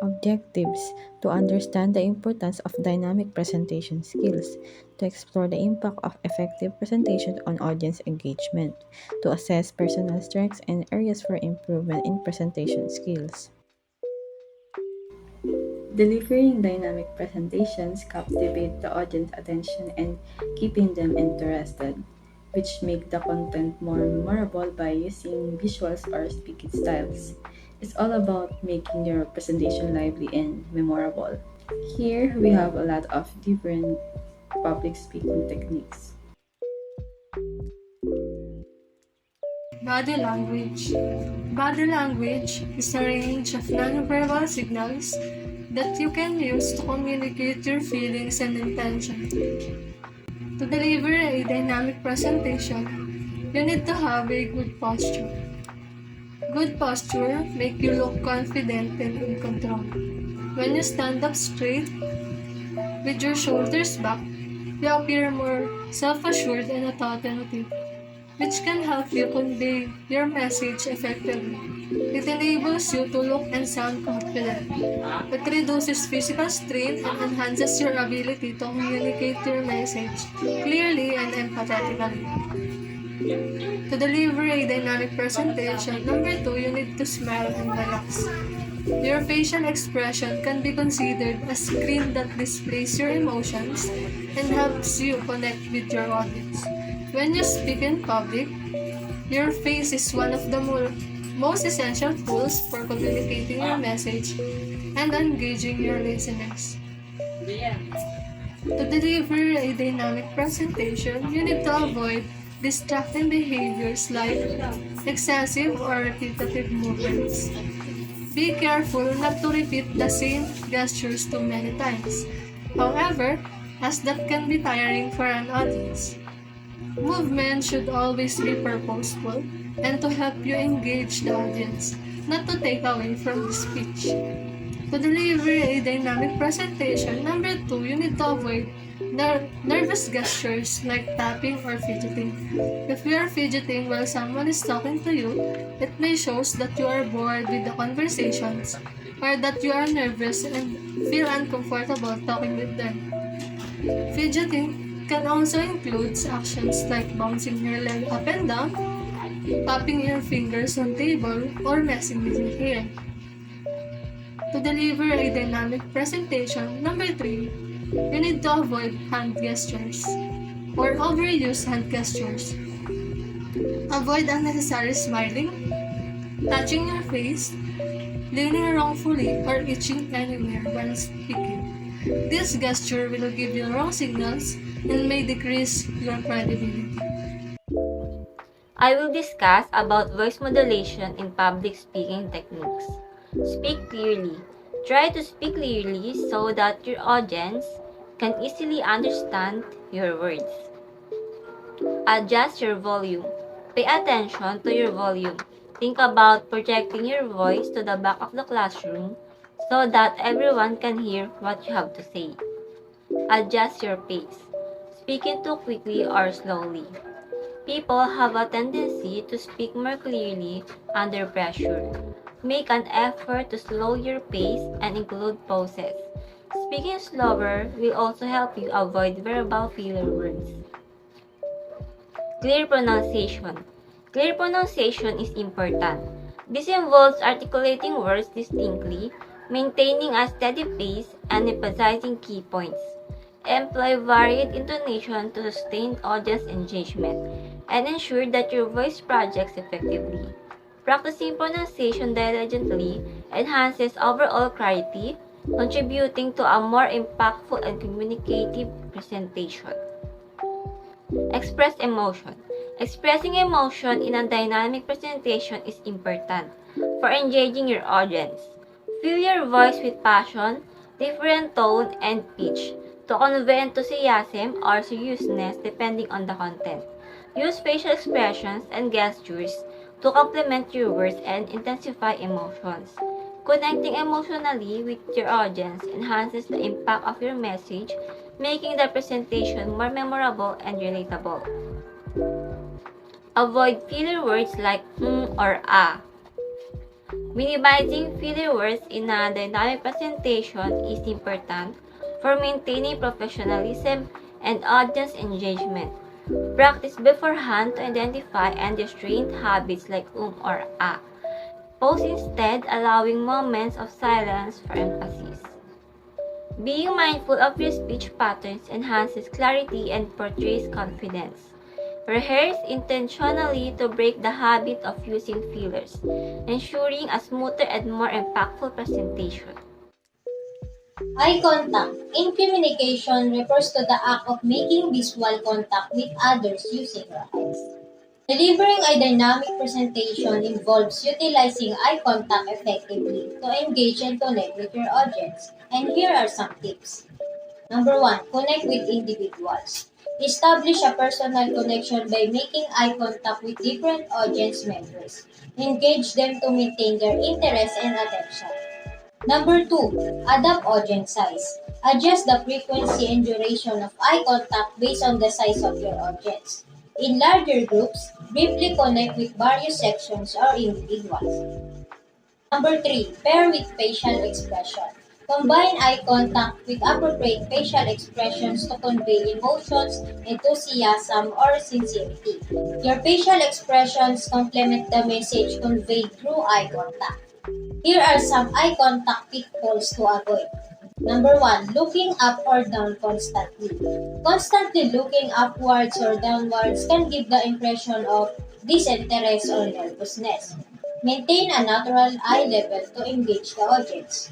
Objectives: to understand the importance of dynamic presentation skills, to explore the impact of effective presentations on audience engagement, to assess personal strengths and areas for improvement in presentation skills. Delivering dynamic presentations captivate the audience attention and keeping them interested, which make the content more memorable by using visuals or speaking styles. It's all about making your presentation lively and memorable. Here we have a lot of different public speaking techniques. Body language. Body language is a range of nonverbal signals that you can use to communicate your feelings and intention. To deliver a dynamic presentation, you need to have a good posture. Good posture makes you look confident and in control. When you stand up straight with your shoulders back, you appear more self-assured and authoritative, which can help you convey your message effectively. It enables you to look and sound confident. It reduces physical strain and enhances your ability to communicate your message clearly and empathetically. To deliver a dynamic presentation, number two, you need to smile and relax. Your facial expression can be considered a screen that displays your emotions and helps you connect with your audience. When you speak in public, your face is one of the most essential tools for communicating your message and engaging your listeners. To deliver a dynamic presentation, you need to avoid distracting behaviors like excessive or repetitive movements. Be careful not to repeat the same gestures too many times. However, as that can be tiring for an audience. Movement should always be purposeful and to help you engage the audience, not to take away from the speech. To deliver a dynamic presentation, number two, you need to avoid nervous gestures like tapping or fidgeting. If you are fidgeting while someone is talking to you, it may show that you are bored with the conversations or that you are nervous and feel uncomfortable talking with them. Fidgeting can also include actions like bouncing your leg up and down, tapping your fingers on table, or messing with your hair. To deliver a dynamic presentation, number three, you need to avoid hand gestures or overuse hand gestures. Avoid unnecessary smiling, touching your face, leaning wrongfully, or itching anywhere while speaking. This gesture will give you wrong signals and may decrease your credibility. I will discuss about voice modulation in public speaking techniques. Speak clearly. Try to speak clearly so that your audience can easily understand your words. Adjust your volume. Pay attention to your volume. Think about projecting your voice to the back of the classroom so that everyone can hear what you have to say. Adjust your pace. Speaking too quickly or slowly. People have a tendency to speak more clearly under pressure. Make an effort to slow your pace and include pauses. Speaking slower will also help you avoid verbal filler words. Clear pronunciation. Clear pronunciation is important. This involves articulating words distinctly, maintaining a steady pace, and emphasizing key points. Employ varied intonation to sustain audience engagement and ensure that your voice projects effectively. Practicing pronunciation diligently enhances overall clarity, contributing to a more impactful and communicative presentation. Express emotion. Expressing emotion in a dynamic presentation is important for engaging your audience. Fill your voice with passion, different tone, and pitch to convey enthusiasm or seriousness depending on the content. Use facial expressions and gestures to complement your words and intensify emotions. Connecting emotionally with your audience enhances the impact of your message, making the presentation more memorable and relatable. Avoid filler words like or ah. Minimizing filler words in a dynamic presentation is important for maintaining professionalism and audience engagement. Practice beforehand to identify and restrain habits like or ah. Pause instead, allowing moments of silence for emphasis. Being mindful of your speech patterns enhances clarity and portrays confidence. Rehearse intentionally to break the habit of using fillers, ensuring a smoother and more impactful presentation. Eye contact in communication refers to the act of making visual contact with others using your eyes. Delivering a dynamic presentation involves utilizing eye contact effectively to engage and connect with your audience. And here are some tips. Number one, connect with individuals. Establish a personal connection by making eye contact with different audience members. Engage them to maintain their interest and attention. Number two, adapt audience size. Adjust the frequency and duration of eye contact based on the size of your audience. In larger groups, briefly connect with various sections or individuals. Number three, pair with facial expression. Combine eye contact with appropriate facial expressions to convey emotions, enthusiasm, or sincerity. Your facial expressions complement the message conveyed through eye contact. Here are some eye contact pitfalls to avoid. Number one, looking up or down constantly. Constantly looking upwards or downwards can give the impression of disinterest or nervousness. Maintain a natural eye level to engage the audience.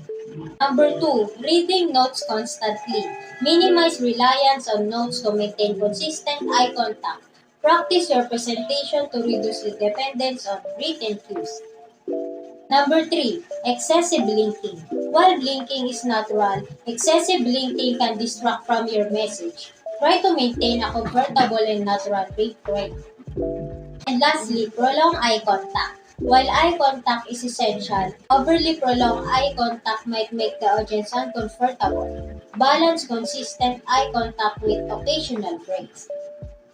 Number two, reading notes constantly. Minimize reliance on notes to maintain consistent eye contact. Practice your presentation to reduce the dependence on written cues. Number three, excessive blinking. While blinking is natural, excessive blinking can distract from your message. Try to maintain a comfortable and natural blink rate. And lastly, prolong eye contact. While eye contact is essential, overly prolonged eye contact might make the audience uncomfortable. Balance consistent eye contact with occasional breaks.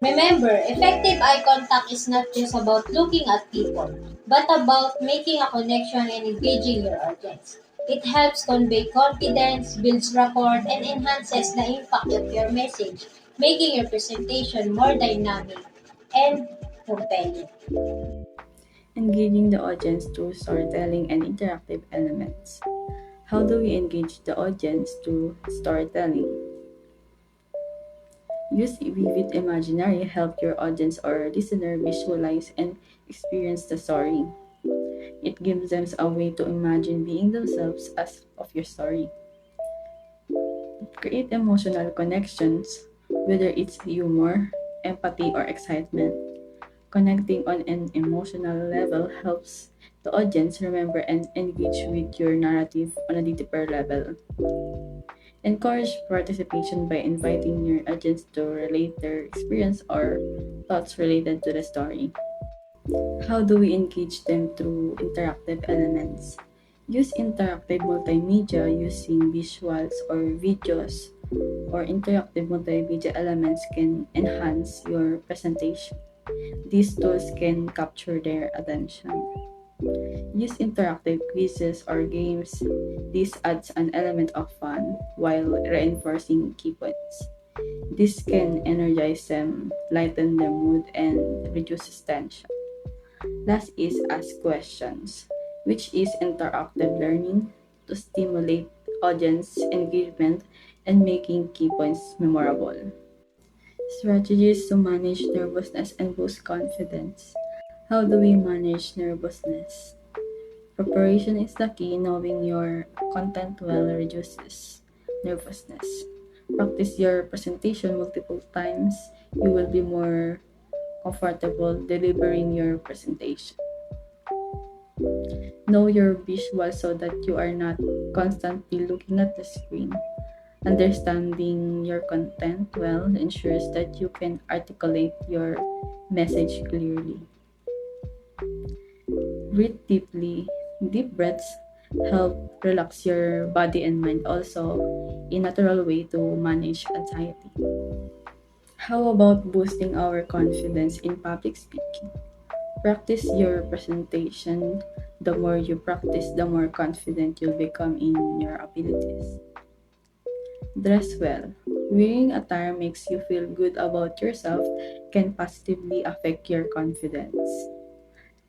Remember, effective eye contact is not just about looking at people, but about making a connection and engaging your audience. It helps convey confidence, builds rapport, and enhances the impact of your message, making your presentation more dynamic and compelling. Engaging the audience through storytelling and interactive elements. How do we engage the audience through storytelling? Use vivid imaginary, help your audience or listener visualize and experience the story. It gives them a way to imagine being themselves as of your story. Create emotional connections, whether it's humor, empathy, or excitement. Connecting on an emotional level helps the audience remember and engage with your narrative on a deeper level. Encourage participation by inviting your audience to relate their experience or thoughts related to the story. How do we engage them through interactive elements? Use interactive multimedia using visuals or videos or interactive multimedia elements can enhance your presentation. These tools can capture their attention. Use interactive quizzes or games. This adds an element of fun while reinforcing key points. This can energize them, lighten their mood, and reduce tension. Last is ask questions, which is interactive learning to stimulate audience engagement and making key points memorable. Strategies to manage nervousness and boost confidence. How do we manage nervousness? Preparation is the key. Knowing your content well reduces nervousness. Practice your presentation multiple times. You will be more comfortable delivering your presentation. Know your visuals so that you are not constantly looking at the screen. Understanding your content well ensures that you can articulate your message clearly. Breathe deeply. Deep breaths help relax your body and mind, also a natural way to manage anxiety. How about boosting our confidence in public speaking? Practice your presentation. The more you practice, the more confident you'll become in your abilities. Dress well. Wearing attire makes you feel good about yourself can positively affect your confidence.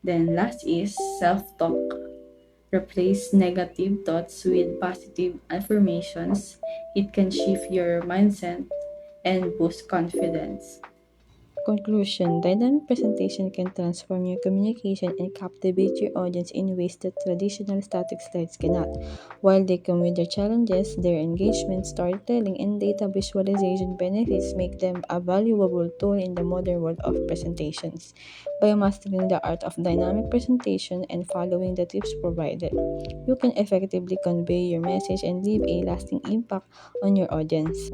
Then last is self-talk. Replace negative thoughts with positive affirmations. It can shift your mindset and boost confidence. Conclusion. Dynamic presentation can transform your communication and captivate your audience in ways that traditional static slides cannot. While they come with their challenges, their engagement, storytelling, and data visualization benefits make them a valuable tool in the modern world of presentations. By mastering the art of dynamic presentation and following the tips provided, you can effectively convey your message and leave a lasting impact on your audience.